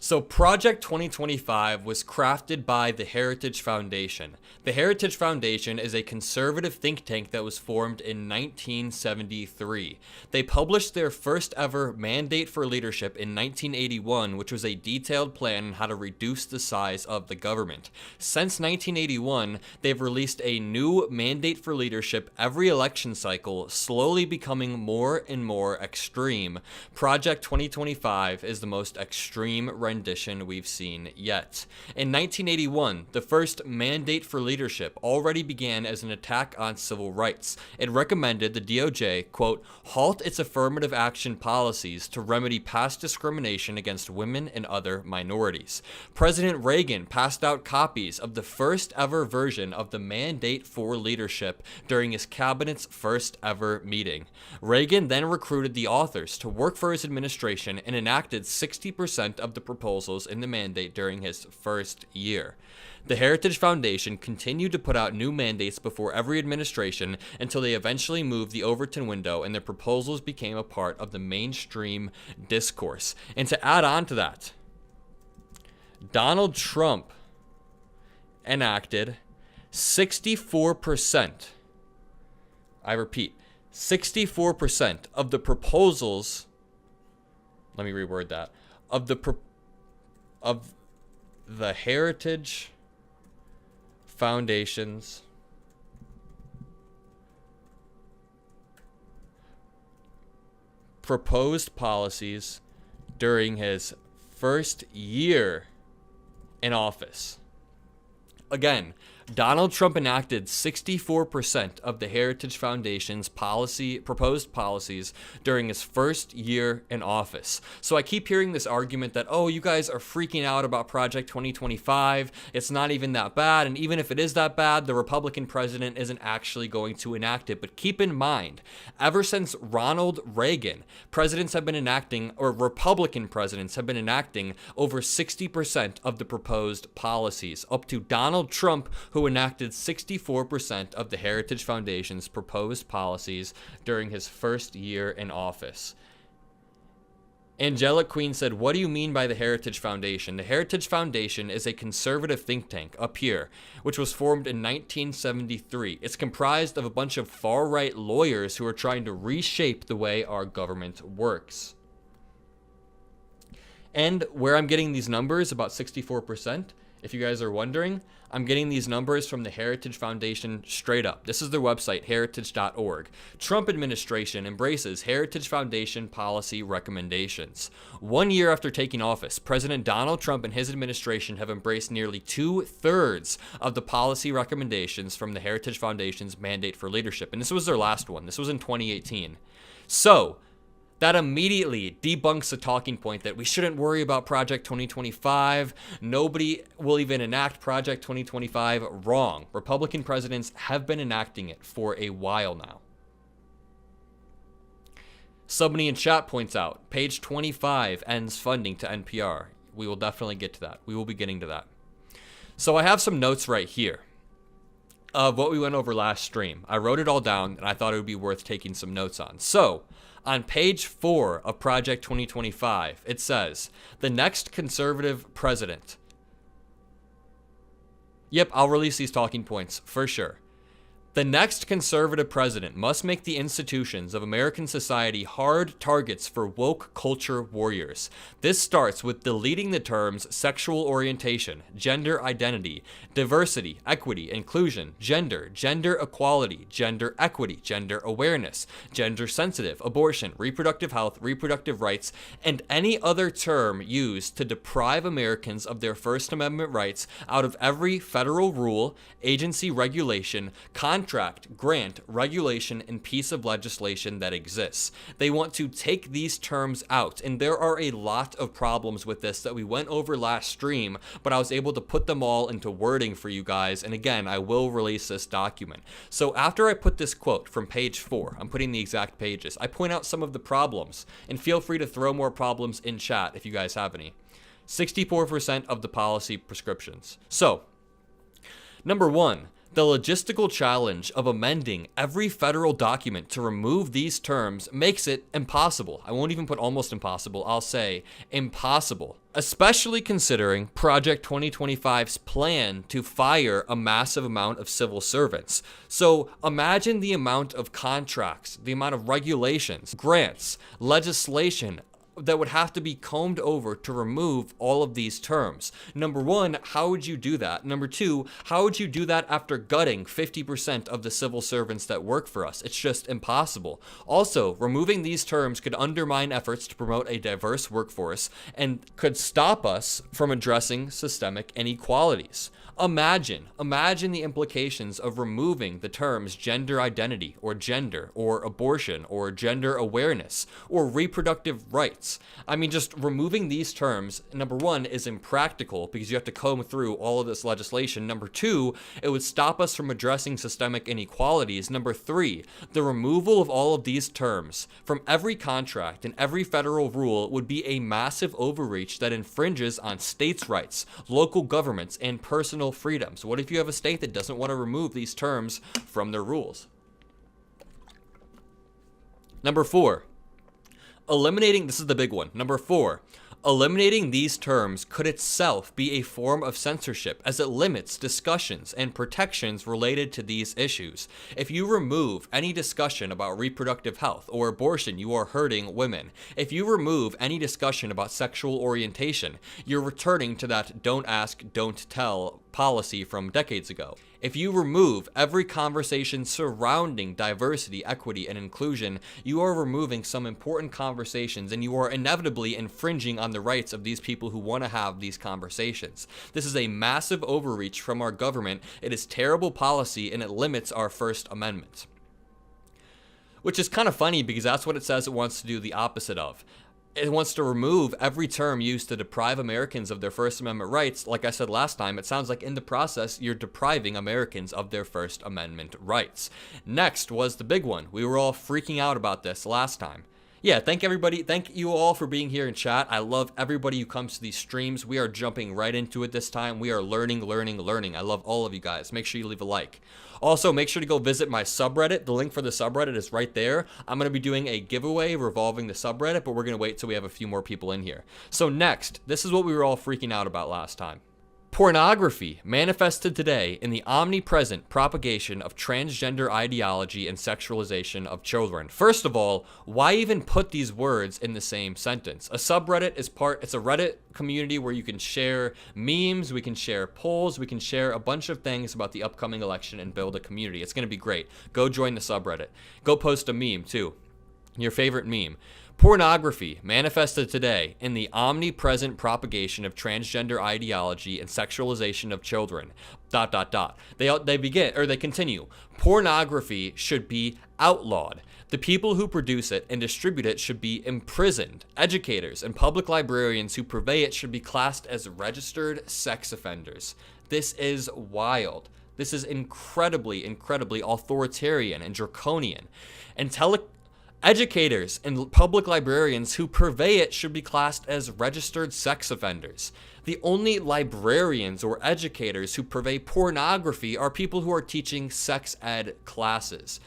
So Project 2025 was crafted by the Heritage Foundation. The Heritage Foundation is a conservative think tank that was formed in 1973. They published their first ever mandate for leadership in 1981, which was a detailed plan on how to reduce the size of the government. Since 1981, they've released a new mandate for leadership every election cycle, slowly becoming more and more extreme. Project 2025 is the most extreme rendition we've seen yet. In 1981, the first mandate for leadership already began as an attack on civil rights. It recommended the DOJ, quote, halt its affirmative action policies to remedy past discrimination against women and other minorities. President Reagan passed out copies of the first ever version of the mandate for leadership during his cabinet's first ever meeting. Reagan then recruited the authors to work for his administration and enacted 60% of the proposals in the mandate during his first year. The Heritage Foundation continued to put out new mandates before every administration until they eventually moved the Overton window and their proposals became a part of the mainstream discourse. And to add on to that, Donald Trump enacted 64%, I repeat, 64% of the proposals, let me reword that, of the Heritage Foundation's proposed policies during his first year in office. Again, Donald Trump enacted 64% of the Heritage Foundation's proposed policies during his first year in office. So I keep hearing this argument that, oh, you guys are freaking out about Project 2025. It's not even that bad. And even if it is that bad, the Republican president isn't actually going to enact it. But keep in mind, ever since Ronald Reagan, presidents have been enacting, or Republican presidents have been enacting over 60% of the proposed policies, up to Donald Trump, who enacted 64% of the Heritage Foundation's proposed policies during his first year in office. Angelic Queen said, what do you mean by the Heritage Foundation? The Heritage Foundation is a conservative think tank up here, which was formed in 1973. It's comprised of a bunch of far-right lawyers who are trying to reshape the way our government works. And where I'm getting these numbers, about 64%, if you guys are wondering, I'm getting these numbers from the Heritage Foundation straight up. This is their website, heritage.org. Trump administration embraces Heritage Foundation policy recommendations. 1 year after taking office, President Donald Trump and his administration have embraced nearly 2/3 of the policy recommendations from the Heritage Foundation's mandate for leadership. And this was their last one. This was in 2018. So, that immediately debunks the talking point that we shouldn't worry about Project 2025. Nobody will even enact Project 2025. Wrong. Republican presidents have been enacting it for a while now. Subney in chat points out, page 25 ends funding to NPR. We will definitely get to that. We will be getting to that. So I have some notes right here of what we went over last stream. I wrote it all down, and I thought it would be worth taking some notes on. So, on page 4 of Project 2025, it says, the next conservative president. Yep, I'll release these talking points for sure. The next conservative president must make the institutions of American society hard targets for woke culture warriors. This starts with deleting the terms sexual orientation, gender identity, diversity, equity, inclusion, gender, gender equality, gender equity, gender awareness, gender sensitive, abortion, reproductive health, reproductive rights, and any other term used to deprive Americans of their First Amendment rights out of every federal rule, agency regulation, contract, grant, regulation, and piece of legislation that exists. They want to take these terms out, and there are a lot of problems with this that we went over last stream, but I was able to put them all into wording for you guys, and again, I will release this document. So after I put this quote from page 4, I'm putting the exact pages, I point out some of the problems, and feel free to throw more problems in chat if you guys have any. 64% of the policy prescriptions. So, number 1, The logistical challenge of amending every federal document to remove these terms makes it impossible. I won't even put almost impossible, I'll say impossible. Especially considering Project 2025's plan to fire a massive amount of civil servants. So imagine the amount of contracts, the amount of regulations, grants, legislation, that would have to be combed over to remove all of these terms. Number one, how would you do that? Number two, how would you do that after gutting 50% of the civil servants that work for us? It's just impossible. Also, removing these terms could undermine efforts to promote a diverse workforce and could stop us from addressing systemic inequalities. Imagine the implications of removing the terms gender identity or gender or abortion or gender awareness or reproductive rights. I mean, just removing these terms, number one, is impractical because you have to comb through all of this legislation. Number two, it would stop us from addressing systemic inequalities. Number three, the removal of all of these terms from every contract and every federal rule would be a massive overreach that infringes on states' rights, local governments, and personal freedoms. What if you have a state that doesn't want to remove these terms from their rules? Number four, eliminating, this is the big one. Number four, eliminating these terms could itself be a form of censorship as it limits discussions and protections related to these issues. If you remove any discussion about reproductive health or abortion, you are hurting women. If you remove any discussion about sexual orientation, you're returning to that don't ask, don't tell policy from decades ago. If you remove every conversation surrounding diversity, equity, and inclusion, you are removing some important conversations and you are inevitably infringing on the rights of these people who want to have these conversations. This is a massive overreach from our government. It is terrible policy and it limits our First Amendment. Which is kind of funny because that's what it says it wants to do the opposite of. It wants to remove every term used to deprive Americans of their First Amendment rights. Like I said last time, it sounds like in the process, you're depriving Americans of their First Amendment rights. Next was the big one. We were all freaking out about this last time. Yeah, thank you all for being here in chat. I love everybody who comes to these streams. We are jumping right into it this time. We are learning. I love all of you guys. Make sure you leave a like. Also, make sure to go visit my subreddit. The link for the subreddit is right there. I'm going to be doing a giveaway revolving the subreddit, but we're going to wait till we have a few more people in here. So next, this is what we were all freaking out about last time. Pornography manifested today in the omnipresent propagation of transgender ideology and sexualization of children. First of all, why even put these words in the same sentence? A subreddit is it's a Reddit community where you can share memes, we can share polls, we can share a bunch of things about the upcoming election and build a community. It's going to be great. Go join the subreddit. Go post a meme too. Your favorite meme. Pornography manifested today in the omnipresent propagation of transgender ideology and sexualization of children. ... They continue. Pornography should be outlawed. The people who produce it and distribute it should be imprisoned. Educators and public librarians who purvey it should be classed as registered sex offenders. This is wild. This is incredibly authoritarian and draconian. And educators and public librarians who purvey it should be classed as registered sex offenders. The only librarians or educators who purvey pornography are people who are teaching sex ed classes.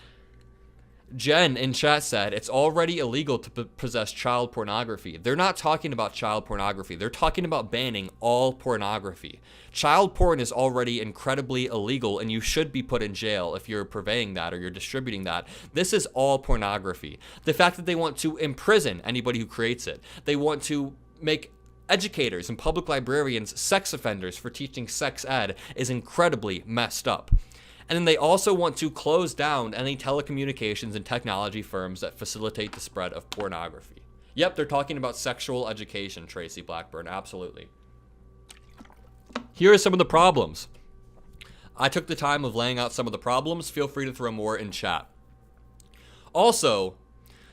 Jen in chat said it's already illegal to possess child pornography. They're not talking about child pornography. They're talking about banning all pornography. Child porn is already incredibly illegal and you should be put in jail if you're purveying that or you're distributing that. This is all pornography. The fact that they want to imprison anybody who creates it. They want to make educators and public librarians sex offenders for teaching sex ed is incredibly messed up. And then they also want to close down any telecommunications and technology firms that facilitate the spread of pornography. Yep, they're talking about sexual education, Tracy Blackburn, absolutely. Here are some of the problems. I took the time of laying out some of the problems. Feel free to throw more in chat. Also,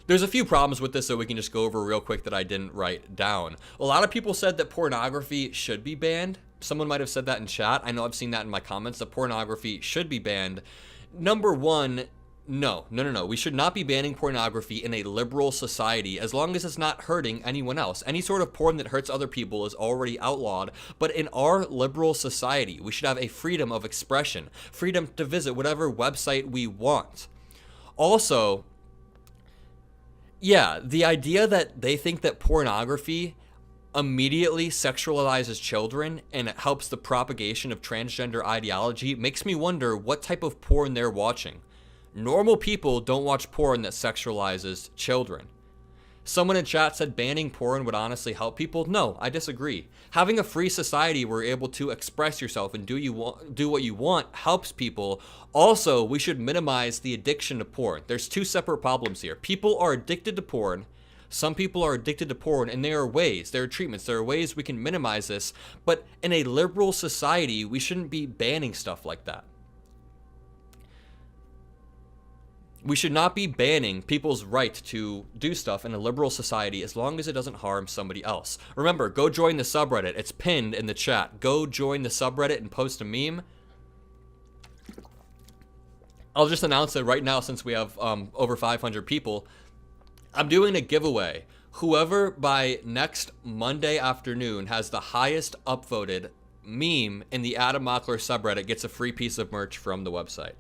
there's a few problems with this that we can just go over real quick that I didn't write down. A lot of people said that pornography should be banned. Someone might have said that in chat. I know I've seen that in my comments, that pornography should be banned. Number one, No. We should not be banning pornography in a liberal society as long as it's not hurting anyone else. Any sort of porn that hurts other people is already outlawed. But in our liberal society, we should have a freedom of expression, freedom to visit whatever website we want. Also, yeah, the idea that they think that pornography immediately sexualizes children and it helps the propagation of transgender ideology makes me wonder what type of porn they're watching. Normal people don't watch porn that sexualizes children. Someone in chat said banning porn would honestly help people. No, I disagree. Having a free society where you're able to express yourself and do what you want helps people. Also, we should minimize the addiction to porn. There's two separate problems here. People are addicted to porn. Some people are addicted to porn, and there are treatments, there are ways we can minimize this. But in a liberal society, we shouldn't be banning stuff like that. We should not be banning people's right to do stuff in a liberal society as long as it doesn't harm somebody else. Remember, go join the subreddit. It's pinned in the chat. Go join the subreddit and post a meme. I'll just announce it right now since we have over 500 people. I'm doing a giveaway. Whoever by next Monday afternoon has the highest upvoted meme in the Mockler subreddit gets a free piece of merch from the website.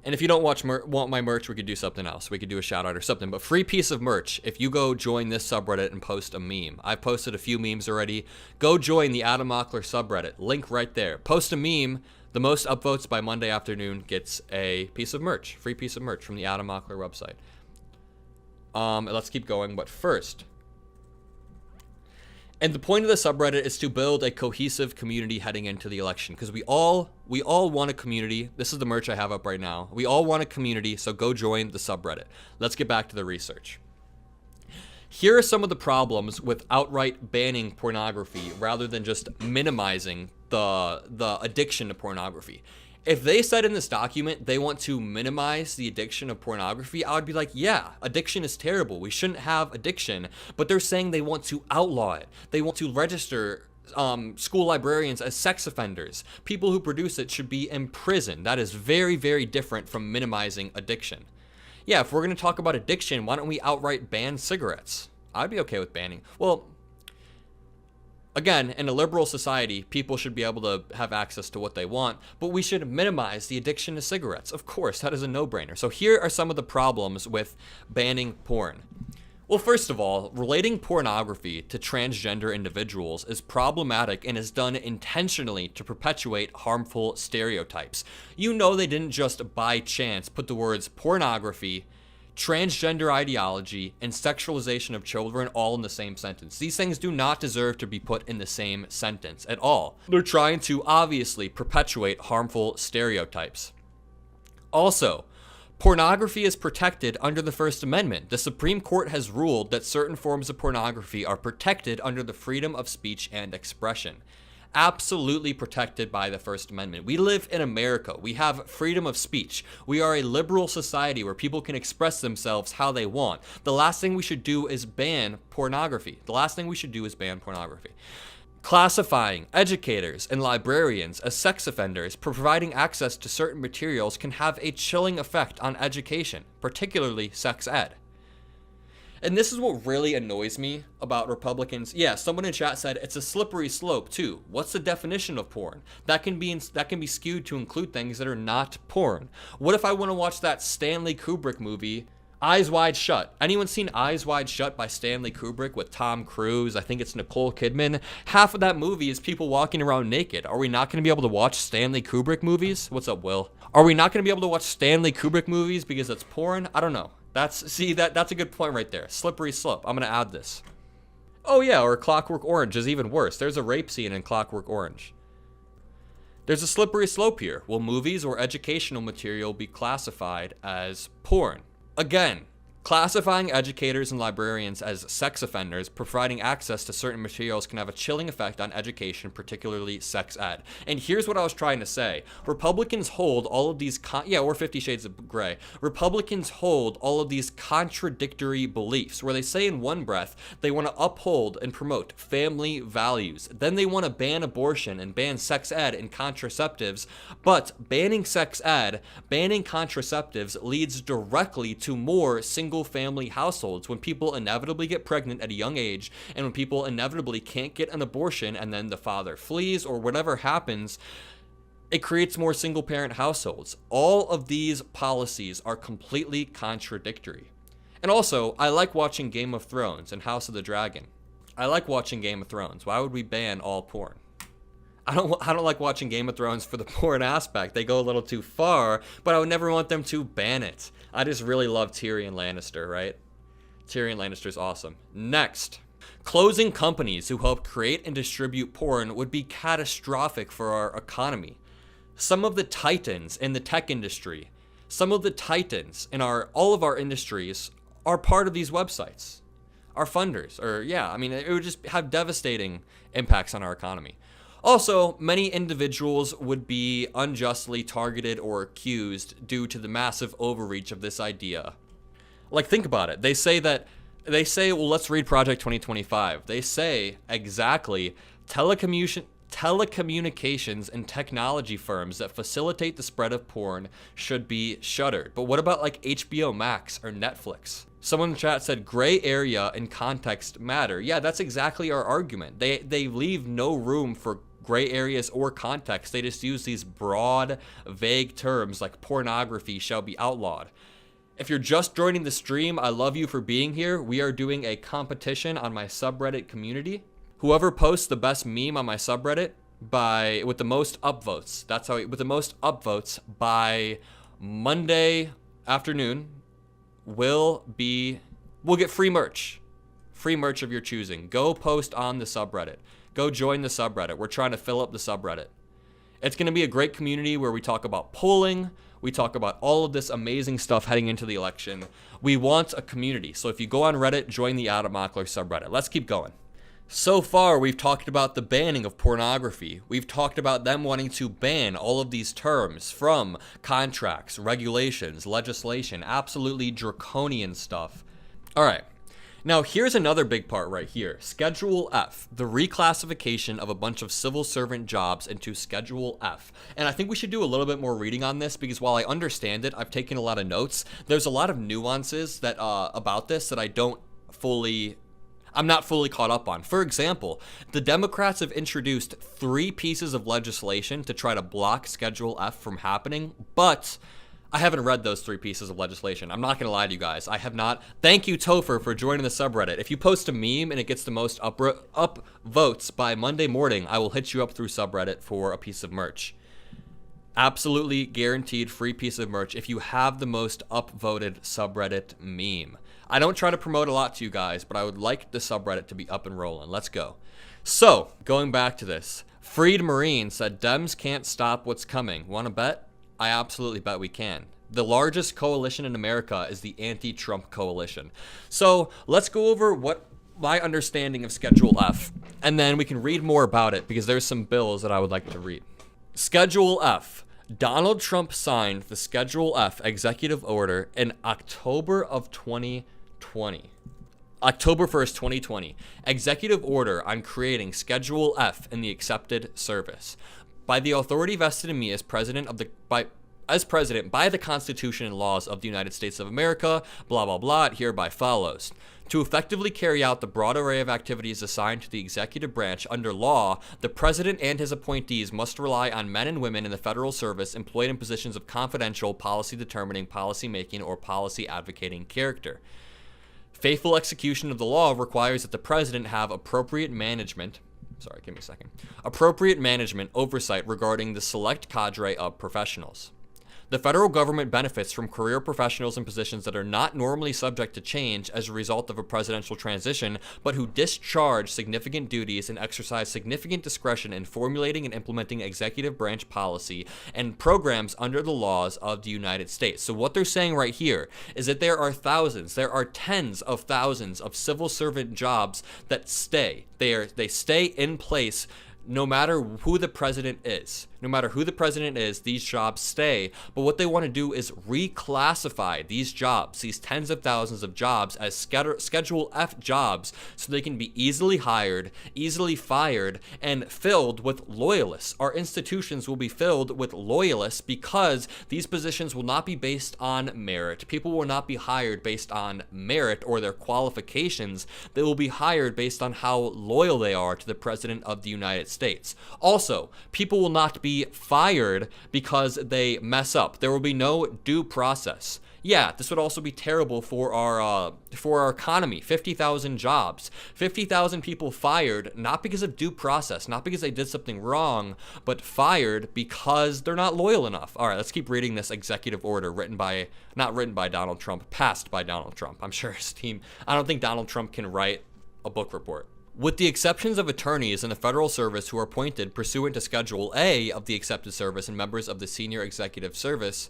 And if you don't want my merch, we could do something else. We could do a shout out or something. But free piece of merch if you go join this subreddit and post a meme. I've posted a few memes already. Go join the Mockler subreddit. Link right there. Post a meme. The most upvotes by Monday afternoon gets a piece of merch. Free piece of merch from the Mockler website. Let's keep going. But first, and the point of the subreddit is to build a cohesive community heading into the election, because we all want a community. This is the merch I have up right now. We all want a community, so go join the subreddit. Let's get back to the research. Here are some of the problems with outright banning pornography rather than just minimizing the addiction to pornography. If they said in this document they want to minimize the addiction of pornography, I would be like, yeah, addiction is terrible. We shouldn't have addiction. But they're saying they want to outlaw it. They want to register school librarians as sex offenders. People who produce it should be imprisoned. That is very, very different from minimizing addiction. Yeah, if we're going to talk about addiction, why don't we outright ban cigarettes? I'd be okay with banning. Well, again, in a liberal society, people should be able to have access to what they want, but we should minimize the addiction to cigarettes. Of course, that is a no-brainer. So here are some of the problems with banning porn. Well, first of all, relating pornography to transgender individuals is problematic and is done intentionally to perpetuate harmful stereotypes. You know they didn't just by chance put the words pornography, transgender ideology, and sexualization of children all in the same sentence. These things do not deserve to be put in the same sentence at all. They're trying to obviously perpetuate harmful stereotypes. Also, pornography is protected under the First Amendment. The Supreme Court has ruled that certain forms of pornography are protected under the freedom of speech and expression. Absolutely protected by the First Amendment. We live in America. We have freedom of speech. We are a liberal society where people can express themselves how they want. The last thing we should do is ban pornography. Classifying educators and librarians as sex offenders, providing access to certain materials can have a chilling effect on education, particularly sex ed. And this is what really annoys me about Republicans. Yeah, someone in chat said it's a slippery slope too. What's the definition of porn? That can be skewed to include things that are not porn. What if I want to watch that Stanley Kubrick movie, Eyes Wide Shut? Anyone seen Eyes Wide Shut by Stanley Kubrick with Tom Cruise? I think it's Nicole Kidman. Half of that movie is people walking around naked. Are we not going to be able to watch Stanley Kubrick movies? What's up, Will? Are we not going to be able to watch Stanley Kubrick movies because it's porn? I don't know. That's a good point right there. Slippery slope. I'm going to add this. Oh yeah, or Clockwork Orange is even worse. There's a rape scene in Clockwork Orange. There's a slippery slope here. Will movies or educational material be classified as porn? Again, Classifying educators and librarians as sex offenders, providing access to certain materials can have a chilling effect on education, particularly sex ed. And here's what I was trying to say. Republicans hold all of these, or 50 Shades of Grey. Republicans hold all of these contradictory beliefs where they say in one breath they want to uphold and promote family values. Then they want to ban abortion and ban sex ed and contraceptives. But banning sex ed, banning contraceptives leads directly to more single-family households when people inevitably get pregnant at a young age and when people inevitably can't get an abortion and then the father flees or whatever happens, it creates more single-parent households. All of these policies are completely contradictory. And also, I like watching Game of Thrones and House of the Dragon. I like watching Game of Thrones. Why would we ban all porn? I don't like watching Game of Thrones for the porn aspect. They go a little too far, but I would never want them to ban it. I just really love Tyrion Lannister, right? Tyrion Lannister's awesome. Next, closing companies who help create and distribute porn would be catastrophic for our economy. Some of the titans in the tech industry, some of the titans in all of our industries are part of these websites, are funders, it would just have devastating impacts on our economy. Also, many individuals would be unjustly targeted or accused due to the massive overreach of this idea. Like, think about it. They say, well, let's read Project 2025. They say exactly telecommunications and technology firms that facilitate the spread of porn should be shuttered. But what about like HBO Max or Netflix? Someone in the chat said gray area and context matter. Yeah, that's exactly our argument. They leave no room for gray areas or context. They just use these broad, vague terms like pornography shall be outlawed. If you're just joining the stream, I love you for being here. We are doing a competition on my subreddit community. Whoever posts the best meme on my subreddit with the most upvotes, with the most upvotes by Monday afternoon will get free merch. Free merch of your choosing. Go post on the subreddit. Go join the subreddit. We're trying to fill up the subreddit. It's going to be a great community where we talk about polling. We talk about all of this amazing stuff heading into the election. We want a community. So if you go on Reddit, join the Mockler subreddit. Let's keep going. So far, we've talked about the banning of pornography. We've talked about them wanting to ban all of these terms from contracts, regulations, legislation, absolutely draconian stuff. All right. Now, here's another big part right here. Schedule F, the reclassification of a bunch of civil servant jobs into Schedule F. And I think we should do a little bit more reading on this because while I understand it, I've taken a lot of notes. There's a lot of nuances that about this that I'm not fully caught up on. For example, the Democrats have introduced 3 pieces of legislation to try to block Schedule F from happening, but I haven't read those 3 pieces of legislation. I'm not going to lie to you guys. I have not. Thank you, Topher, for joining the subreddit. If you post a meme and it gets the most up votes by Monday morning, I will hit you up through subreddit for a piece of merch. Absolutely guaranteed free piece of merch if you have the most upvoted subreddit meme. I don't try to promote a lot to you guys, but I would like the subreddit to be up and rolling. Let's go. So, going back to this. Freed Marine said, Dems can't stop what's coming. Want to bet? I absolutely bet we can. The largest coalition in America is the anti-Trump coalition. So let's go over what my understanding of Schedule F, and then we can read more about it because there's some bills that I would like to read. Schedule F. Donald Trump signed the Schedule F executive order in October of 2020. October 1st, 2020. Executive order on creating Schedule F in the accepted service. By the authority vested in me as president by the Constitution and laws of the United States of America, blah, blah, blah, it hereby follows. To effectively carry out the broad array of activities assigned to the executive branch under law, the president and his appointees must rely on men and women in the federal service employed in positions of confidential, policy-determining, policy-making, or policy-advocating character. Faithful execution of the law requires that the president have appropriate management oversight regarding the select cadre of professionals. The federal government benefits from career professionals in positions that are not normally subject to change as a result of a presidential transition, but who discharge significant duties and exercise significant discretion in formulating and implementing executive branch policy and programs under the laws of the United States. So what they're saying right here is that there are tens of thousands of civil servant jobs that stay. They stay in place no matter who the president is. No matter who the president is, these jobs stay. But what they want to do is reclassify these jobs, these tens of thousands of jobs, as Schedule F jobs so they can be easily hired, easily fired, and filled with loyalists. Our institutions will be filled with loyalists because these positions will not be based on merit. People will not be hired based on merit or their qualifications. They will be hired based on how loyal they are to the President of the United States. Also, people will not be fired because they mess up. There will be no due process. Yeah, this would also be terrible for our economy. 50,000 jobs, 50,000 people fired, not because of due process, not because they did something wrong, but fired because they're not loyal enough. All right, let's keep reading this executive order not written by Donald Trump, passed by Donald Trump. I'm sure his team, I don't think Donald Trump can write a book report. With the exceptions of attorneys in the federal service who are appointed pursuant to Schedule A of the accepted service and members of the senior executive service,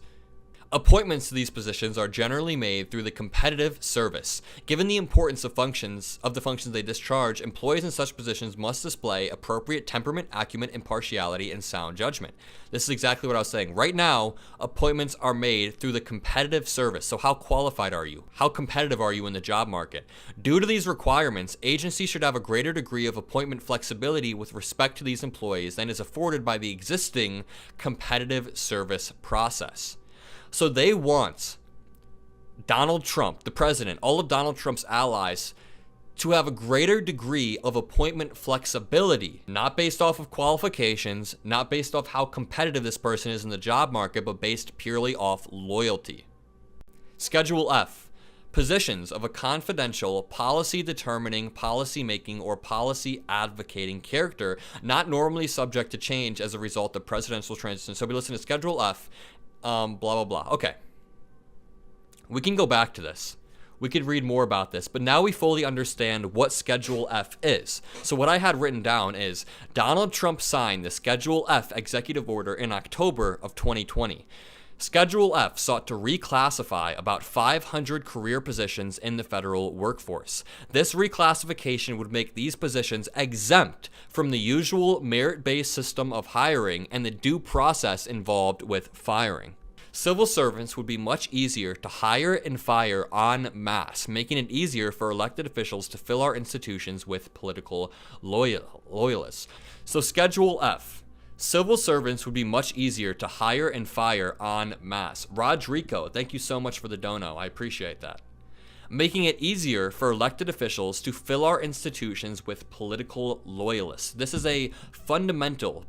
appointments to these positions are generally made through the competitive service. Given the importance of the functions they discharge, employees in such positions must display appropriate temperament, acumen, impartiality, and sound judgment. This is exactly what I was saying. Right now, appointments are made through the competitive service. So how qualified are you? How competitive are you in the job market? Due to these requirements, agencies should have a greater degree of appointment flexibility with respect to these employees than is afforded by the existing competitive service process. So they want Donald Trump, the president, all of Donald Trump's allies, to have a greater degree of appointment flexibility, not based off of qualifications, not based off how competitive this person is in the job market, but based purely off loyalty. Schedule F, positions of a confidential, policy-determining, policy-making, or policy-advocating character, not normally subject to change as a result of presidential transition. So we listen to Schedule F, blah, blah, blah. Okay. We can go back to this. We could read more about this, but now we fully understand what Schedule F is. So what I had written down is Donald Trump signed the Schedule F executive order in October of 2020. Schedule F sought to reclassify about 500 career positions in the federal workforce. This reclassification would make these positions exempt from the usual merit-based system of hiring and the due process involved with firing. Civil servants would be much easier to hire and fire en masse, making it easier for elected officials to fill our institutions with political loyalists. So Schedule F. Civil servants would be much easier to hire and fire en masse. Rodrigo, thank you so much for the dono. I appreciate that. Making it easier for elected officials to fill our institutions with political loyalists. This is a fundamental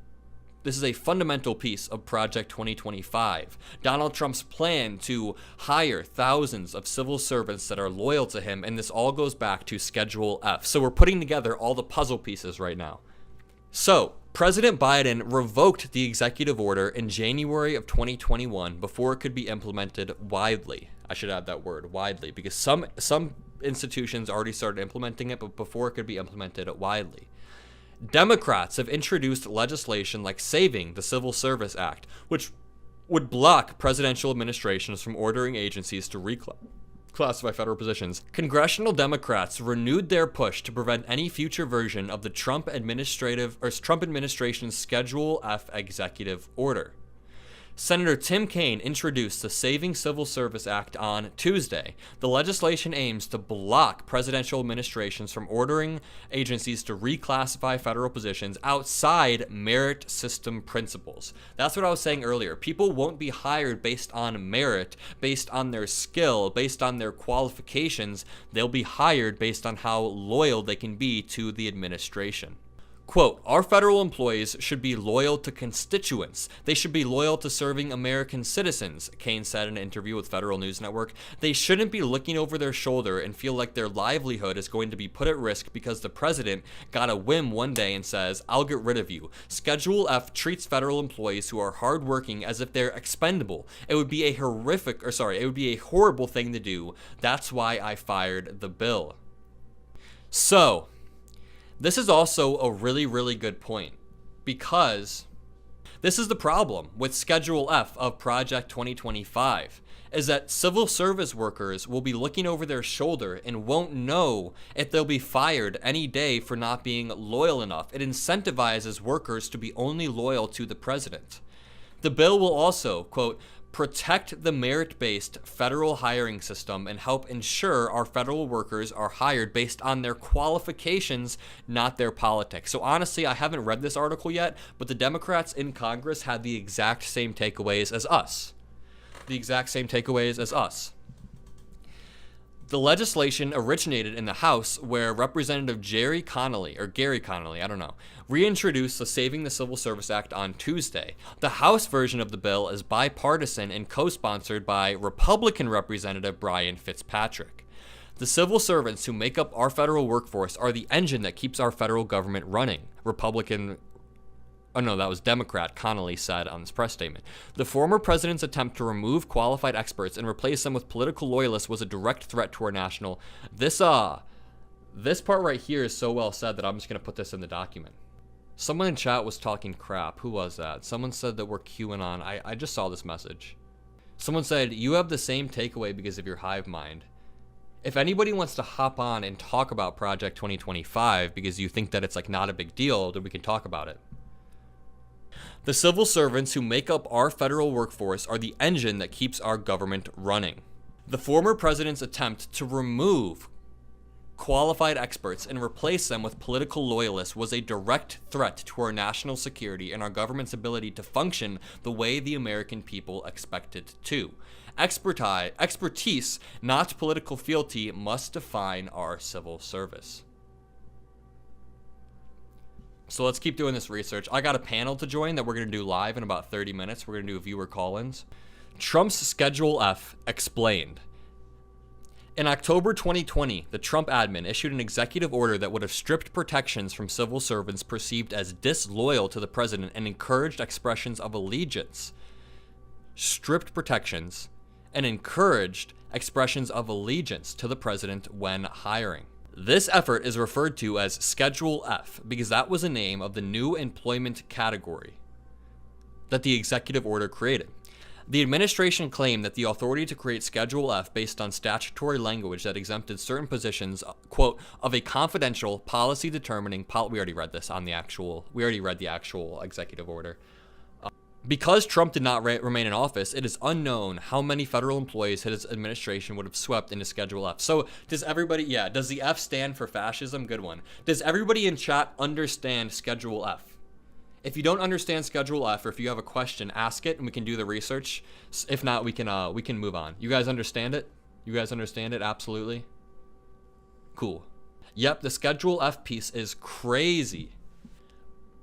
piece of Project 2025. Donald Trump's plan to hire thousands of civil servants that are loyal to him, and this all goes back to Schedule F. So we're putting together all the puzzle pieces right now. So, President Biden revoked the executive order in January of 2021 before it could be implemented widely. I should add that word, widely, because some institutions already started implementing it, but before it could be implemented widely. Democrats have introduced legislation like Saving the Civil Service Act, which would block presidential administrations from ordering agencies to reclassify federal positions. Congressional Democrats renewed their push to prevent any future version of the Trump administration's Schedule F executive order. Senator Tim Kaine introduced the Saving Civil Service Act on Tuesday. The legislation aims to block presidential administrations from ordering agencies to reclassify federal positions outside merit system principles. That's what I was saying earlier. People won't be hired based on merit, based on their skill, based on their qualifications. They'll be hired based on how loyal they can be to the administration. Quote, our federal employees should be loyal to constituents. They should be loyal to serving American citizens, Kane said in an interview with Federal News Network. They shouldn't be looking over their shoulder and feel like their livelihood is going to be put at risk because the president got a whim one day and says, I'll get rid of you. Schedule F treats federal employees who are hardworking as if they're expendable. It would be a horrible thing to do. That's why I fired the bill. So, this is also a really, really good point, because this is the problem with Schedule F of Project 2025, is that civil service workers will be looking over their shoulder and won't know if they'll be fired any day for not being loyal enough. It incentivizes workers to be only loyal to the president. The bill will also, quote, protect the merit-based federal hiring system and help ensure our federal workers are hired based on their qualifications, not their politics. So honestly, I haven't read this article yet, but the Democrats in Congress had the exact same takeaways as us. The legislation originated in the House, where Representative Gary Connolly, reintroduced the Saving the Civil Service Act on Tuesday. The House version of the bill is bipartisan and co-sponsored by Republican Representative Brian Fitzpatrick. The civil servants who make up our federal workforce are the engine that keeps our federal government running, Democrat Connolly said on this press statement. The former president's attempt to remove qualified experts and replace them with political loyalists was a direct threat to our national. This part right here is so well said that I'm just going to put this in the document. Someone in chat was talking crap. Who was that? Someone said that we're QAnon. I just saw this message. Someone said, you have the same takeaway because of your hive mind. If anybody wants to hop on and talk about Project 2025 because you think that it's like not a big deal, then we can talk about it. The civil servants who make up our federal workforce are the engine that keeps our government running. The former president's attempt to remove qualified experts and replace them with political loyalists was a direct threat to our national security and our government's ability to function the way the American people expect it to. Expertise, not political fealty, must define our civil service. So let's keep doing this research. I got a panel to join that we're going to do live in about 30 minutes. We're going to do viewer call-ins. Trump's Schedule F explained. In October 2020, the Trump admin issued an executive order that would have stripped protections from civil servants perceived as disloyal to the president and encouraged expressions of allegiance. Stripped protections and encouraged expressions of allegiance to the president when hiring. This effort is referred to as Schedule F because that was the name of the new employment category that the executive order created. The administration claimed that the authority to create Schedule F based on statutory language that exempted certain positions, quote, of a confidential policy determining, we already read the actual executive order. Because Trump did not remain in office, it is unknown how many federal employees his administration would have swept into Schedule F. So does the F stand for fascism? Good one. Does everybody in chat understand Schedule F? If you don't understand Schedule F, or if you have a question, ask it and we can do the research. If not, we can move on. You guys understand it? Absolutely. Cool. Yep, the Schedule F piece is crazy.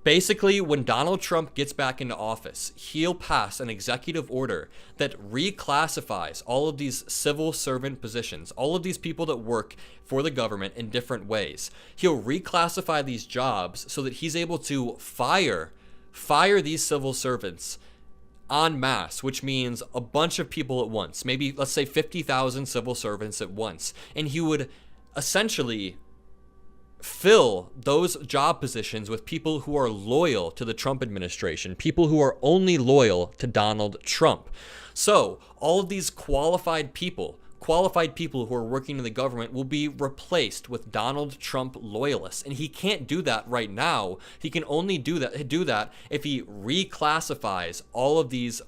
Basically, when Donald Trump gets back into office, he'll pass an executive order that reclassifies all of these civil servant positions, all of these people that work for the government in different ways. He'll reclassify these jobs so that he's able to fire these civil servants en masse, which means a bunch of people at once. Maybe, let's say 50,000 civil servants at once. And he would essentially fill those job positions with people who are loyal to the Trump administration, people who are only loyal to Donald Trump. So all of these qualified people who are working in the government will be replaced with Donald Trump loyalists. And he can't do that right now. He can only do that if he reclassifies all of these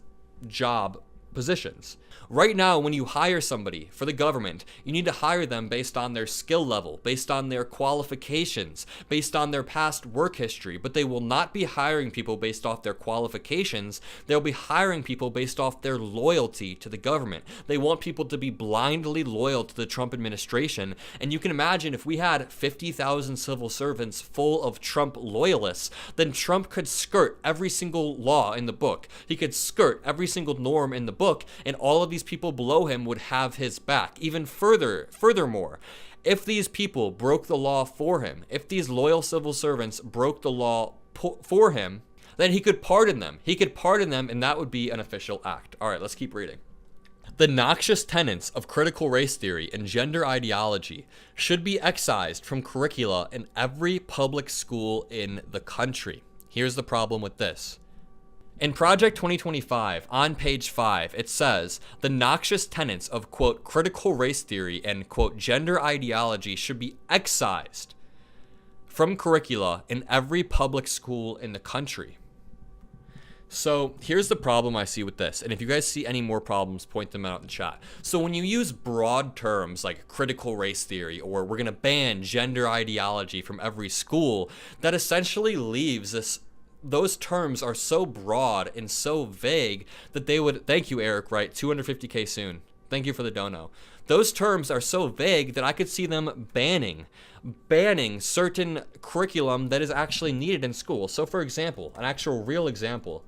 job positions. Right now, when you hire somebody for the government, you need to hire them based on their skill level, based on their qualifications, based on their past work history, but they will not be hiring people based off their qualifications. They'll be hiring people based off their loyalty to the government. They want people to be blindly loyal to the Trump administration, and you can imagine if we had 50,000 civil servants full of Trump loyalists, then Trump could skirt every single law in the book. He could skirt every single norm in the book, and all of these people below him would have his back. Even furthermore, if these people broke the law for him, if these loyal civil servants broke the law for him, then he could pardon them. He could pardon them, and that would be an official act. All right, let's keep reading. The noxious tenets of critical race theory and gender ideology should be excised from curricula in every public school in the country. Here's the problem with this. In Project 2025, on page 5, it says, the noxious tenets of, quote, critical race theory and, quote, gender ideology should be excised from curricula in every public school in the country. So here's the problem I see with this, and if you guys see any more problems, point them out in the chat. So when you use broad terms like critical race theory, or we're going to ban gender ideology from every school, that essentially leaves this. Those terms are so broad and so vague that they would, thank you Eric, right, 250K soon. Thank you for the dono. Those terms are so vague that I could see them banning certain curriculum that is actually needed in school. So for example, an actual real example.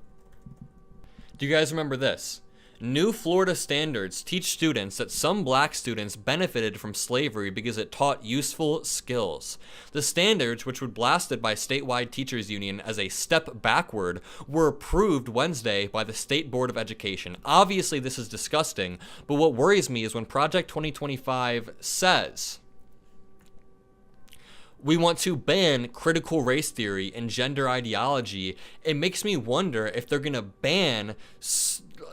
Do you guys remember this? New Florida standards teach students that some black students benefited from slavery because it taught useful skills. The standards, which were blasted by statewide teachers union as a step backward, were approved Wednesday by the State Board of Education. Obviously, this is disgusting, but what worries me is when Project 2025 says we want to ban critical race theory and gender ideology, it makes me wonder if they're going to ban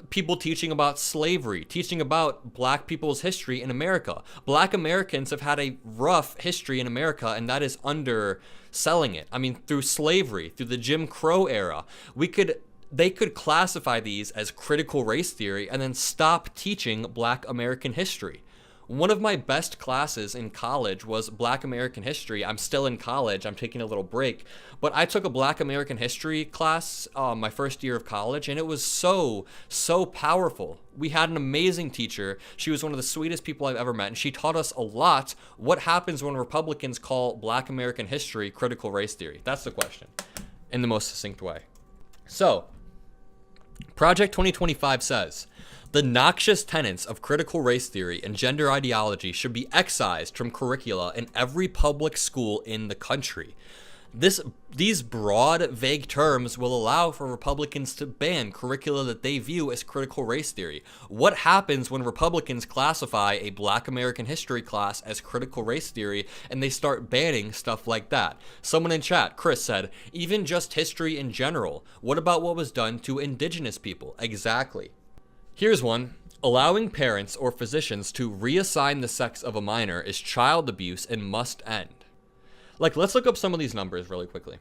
people teaching about slavery, teaching about black people's history in America. Black Americans have had a rough history in America, and that is underselling it. I mean, through slavery, through the Jim Crow era, they could classify these as critical race theory and then stop teaching Black American history. One of my best classes in college was Black American history. I'm still in college. I'm taking a little break. But I took a Black American history class my first year of college, and it was so powerful. We had an amazing teacher. She was one of the sweetest people I've ever met, and she taught us a lot what happens when Republicans call Black American history critical race theory. That's the question, in the most succinct way. So, Project 2025 says, the noxious tenets of critical race theory and gender ideology should be excised from curricula in every public school in the country. These broad, vague terms will allow for Republicans to ban curricula that they view as critical race theory. What happens when Republicans classify a Black American history class as critical race theory and they start banning stuff like that? Someone in chat, Chris, said, even just history in general. What about what was done to indigenous people? Exactly. Here's one. Allowing parents or physicians to reassign the sex of a minor is child abuse and must end. Like, let's look up some of these numbers really quickly.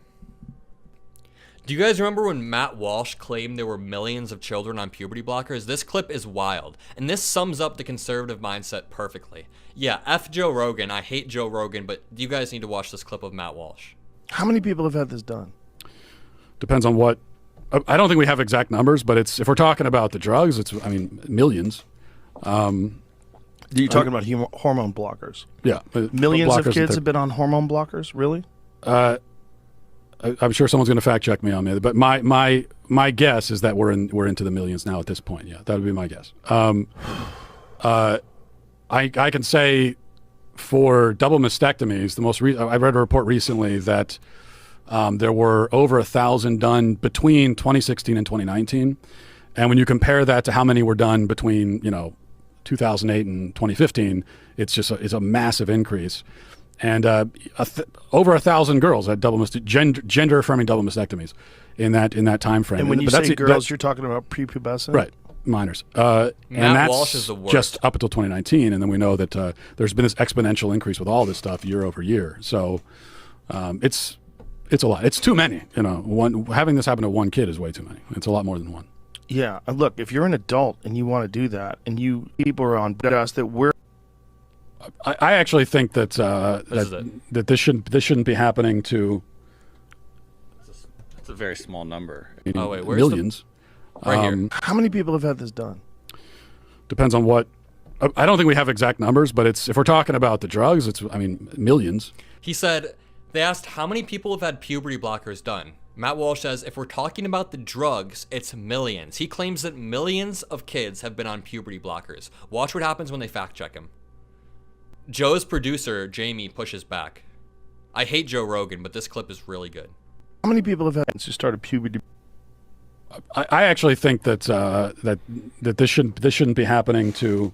Do you guys remember when Matt Walsh claimed there were millions of children on puberty blockers? This clip is wild, and this sums up the conservative mindset perfectly. Yeah, F Joe Rogan. I hate Joe Rogan, but you guys need to watch this clip of Matt Walsh. How many people have had this done? Depends on what. I don't think we have exact numbers, but if we're talking about the drugs, millions. You're talking about hormone blockers. Yeah. Millions of kids have been on hormone blockers, really? I'm sure someone's going to fact check me on that, but my guess is that we're into the millions now at this point. Yeah, that would be my guess. I can say for double mastectomies, I read a report recently that there were over 1,000 done between 2016 and 2019, and when you compare that to how many were done between 2008 and 2015, it's a massive increase. And over 1,000 girls had gender affirming double mastectomies in that time frame. And when you say girls, you're talking about prepubescent, right? Minors. And that's Walsh is the worst. Just up until 2019, and then we know that there's been this exponential increase with all this stuff year over year. So it's a lot. It's too many. Having this happen to one kid is way too many. It's a lot more than one. Yeah, and look, if you're an adult and you want to do that, and you people are on us that we're, I actually think that that this shouldn't be happening to. It's a very small number. Oh wait, where's millions? Right here. how many people have had this done? Depends on what. I don't think we have exact numbers, but if we're talking about the drugs, millions. He said they asked how many people have had puberty blockers done. Matt Walsh says if we're talking about the drugs, it's millions. He claims that millions of kids have been on puberty blockers. Watch what happens when they fact check him. Joe's producer, Jamie, pushes back. I hate Joe Rogan, but this clip is really good. How many people have had since you started puberty? I actually think that that this shouldn't be happening to.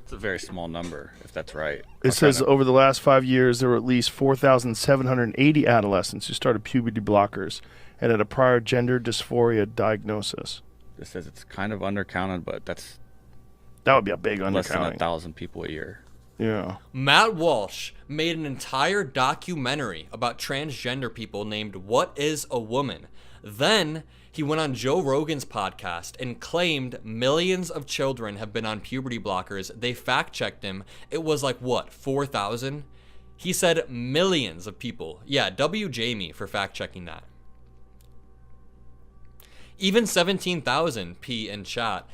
It's a very small number, if that's right. It says over the last 5 years, there were at least 4,780 adolescents who started puberty blockers and had a prior gender dysphoria diagnosis. It says it's kind of undercounted, but that would be a big undercounting. less than 1,000 people a year. Yeah. Matt Walsh made an entire documentary about transgender people named What is a Woman? Then he went on Joe Rogan's podcast and claimed millions of children have been on puberty blockers. They fact-checked him. It was like, what, 4,000? He said millions of people. Yeah, W. Jamie for fact-checking that. Even 17,000 P in chat.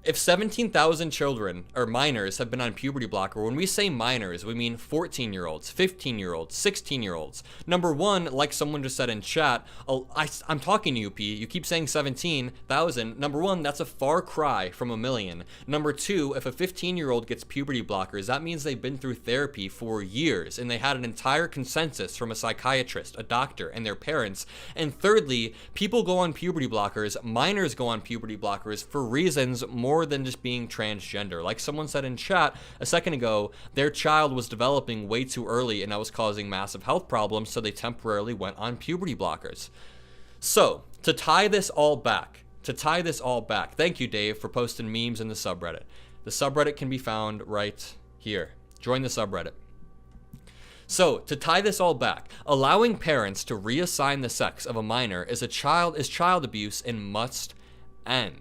If 17,000 children or minors have been on puberty blocker, when we say minors, we mean 14-year-olds, 15-year-olds, 16-year-olds. Number one, like someone just said in chat, I'm talking to you, P. You keep saying 17,000. Number one, that's a far cry from a million. Number two, if a 15-year-old gets puberty blockers, that means they've been through therapy for years, and they had an entire consensus from a psychiatrist, a doctor, and their parents. And thirdly, people go on puberty blockers, minors go on puberty blockers for reasons more than just being transgender. Like someone said in chat a second ago, their child was developing way too early and that was causing massive health problems, so they temporarily went on puberty blockers. So, to tie this all back, thank you, Dave, for posting memes in the subreddit. The subreddit can be found right here. Join the subreddit. So, to tie this all back, allowing parents to reassign the sex of a minor is child abuse and must end.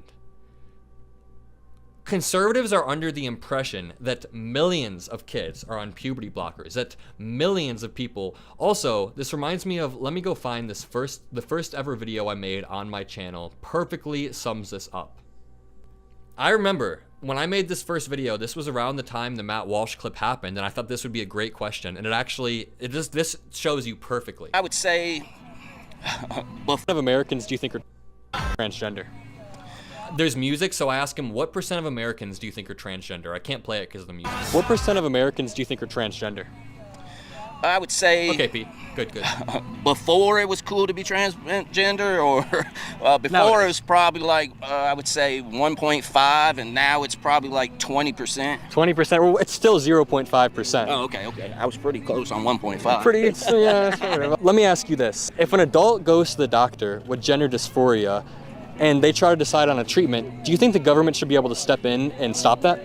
Conservatives are under the impression that millions of kids are on puberty blockers, that millions of people. Also, this reminds me of, let me go find the first ever video I made on my channel perfectly sums this up. I remember when I made this first video, this was around the time the Matt Walsh clip happened, and I thought this would be a great question, and this shows you perfectly. I would say, what of Americans do you think are transgender? There's music, so I ask him, what % of Americans do you think are transgender? I can't play it because of the music. What % of Americans do you think are transgender? I would say... Okay, Pete. Good. Before it was cool to be transgender, or before it was probably like, I would say 1.5, and now it's probably like 20%. 20%? Well, it's still 0.5%. Oh, okay. I was pretty close on 1.5. Yeah. Let me ask you this. If an adult goes to the doctor with gender dysphoria, and they try to decide on a treatment, do you think the government should be able to step in and stop that?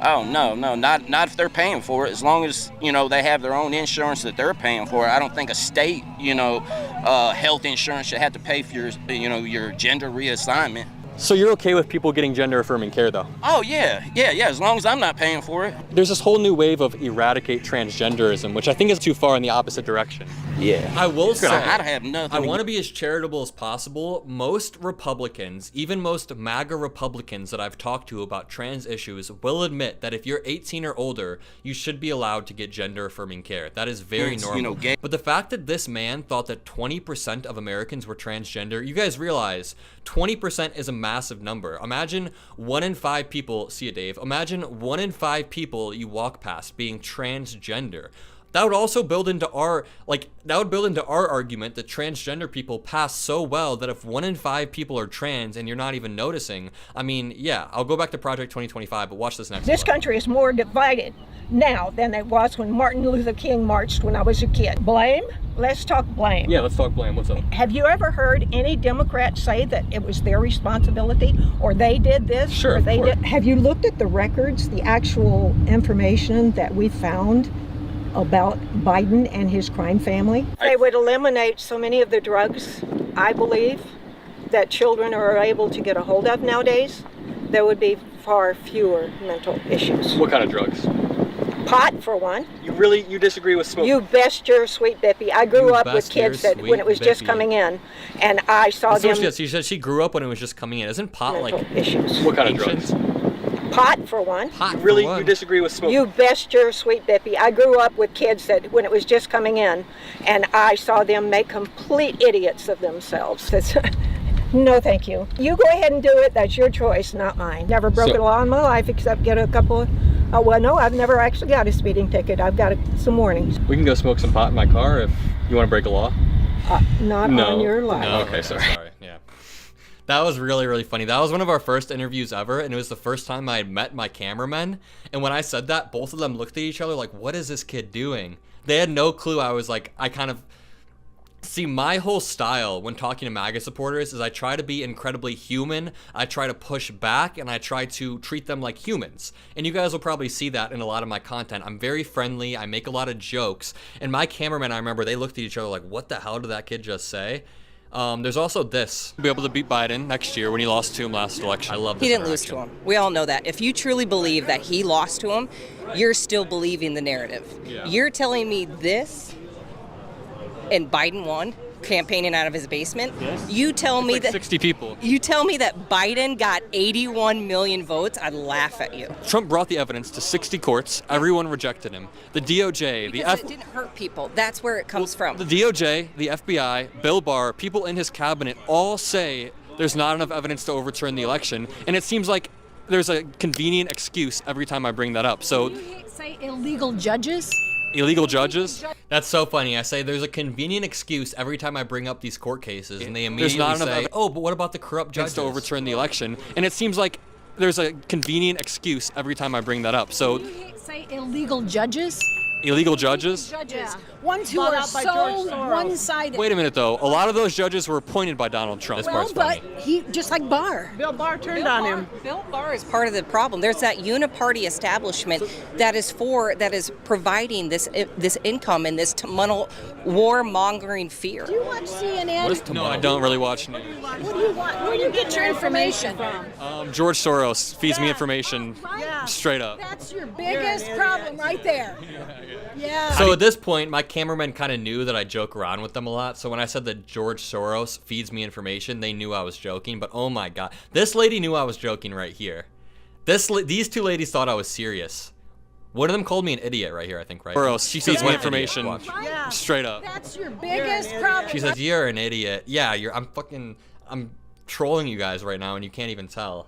Oh, no, not if they're paying for it. As long as, they have their own insurance that they're paying for. I don't think a state, health insurance should have to pay for your gender reassignment. So you're okay with people getting gender-affirming care, though? Oh, yeah, as long as I'm not paying for it. There's this whole new wave of eradicate transgenderism, which I think is too far in the opposite direction. Yeah. I will say, I want to be as charitable as possible. Most Republicans, even most MAGA Republicans that I've talked to about trans issues, will admit that if you're 18 or older, you should be allowed to get gender-affirming care. That is very normal. But the fact that this man thought that 20% of Americans were transgender, you guys realize 20% is a massive number. Imagine 1 in 5 people, see it, Dave, imagine 1 in 5 people you walk past being transgender. That would also build into our argument that transgender people pass so well that if 1 in 5 people are trans and you're not even noticing, yeah, I'll go back to Project 2025, but watch this next This one. country is more divided now than it was when Martin Luther King marched when I was a kid. Blame? Let's talk blame. Yeah, let's talk blame. What's up? Have you ever heard any Democrat say that it was their responsibility, or they did this, Sure, or they of course. did? Have you looked at the records, the actual information that we found about Biden and his crime family? They would eliminate so many of the drugs, I believe, that children are able to get a hold of nowadays, there would be far fewer mental issues. What kind of drugs? Pot, for one. You disagree with smoking? You best your sweet Bippy. I grew up with kids that when it was just coming in, and I saw them. She said she grew up when it was just coming in. Isn't pot mental like issues. What kind of drugs? Pot, for one. Pot. You disagree with smoking? You best your sweet Bippy. I grew up with kids that when it was just coming in, and I saw them make complete idiots of themselves. No, thank you. You go ahead and do it. That's your choice, not mine. Never broken a law in my life except get a couple of. Well, no, I've never actually got a speeding ticket. I've got some warnings. We can go smoke some pot in my car if you want to break a law. Not on your life. No, okay, sorry. Yeah. That was really, really funny. That was one of our first interviews ever, and it was the first time I had met my cameramen. And when I said that, both of them looked at each other like, what is this kid doing? They had no clue. I was like, See, my whole style when talking to MAGA supporters is I try to be incredibly human, I try to push back, and I try to treat them like humans. And you guys will probably see that in a lot of my content. I'm very friendly, I make a lot of jokes, and my cameramen, I remember, they looked at each other like, what the hell did that kid just say? There's also this. Be able to beat Biden next year when he lost to him last election. I love this. He didn't lose to him. We all know that. If you truly believe that he lost to him, you're still believing the narrative. Yeah. You're telling me this and Biden won, campaigning out of his basement. Yes. You tell me that 60 people. You tell me that Biden got 81 million votes, I'd laugh at you. Trump brought the evidence to 60 courts. Everyone rejected him. The DOJ, Because it didn't hurt people. That's where it comes from. The DOJ, the FBI, Bill Barr, people in his cabinet all say there's not enough evidence to overturn the election, and it seems like there's a convenient excuse every time I bring that up. So you say illegal judges? Illegal judges? That's so funny. I say there's a convenient excuse every time I bring up these court cases, and they immediately say, oh, but what about the corrupt judges to overturn the election? And it seems like there's a convenient excuse every time I bring that up. So you say illegal judges? Illegal judges? Judges. Ones who are so one-sided. Wait a minute, though. A lot of those judges were appointed by Donald Trump. Well, but he, just like Barr. Bill Barr turned on him. Bill Barr is part of the problem. There's that uniparty establishment that is providing this income and this warmongering fear. Do you watch CNN? No, I don't really watch news. What do you want? Where do you get your information from? George Soros feeds me information straight up. That's your biggest problem right there. Yeah. So at this point, my cameramen kind of knew that I joke around with them a lot. So when I said that George Soros feeds me information, they knew I was joking. But oh my God, this lady knew I was joking right here. These two ladies thought I was serious. One of them called me an idiot right here, I think, right? Soros, she feeds me information straight up. That's your biggest problem. She says, you're an idiot. Yeah, I'm trolling you guys right now and you can't even tell.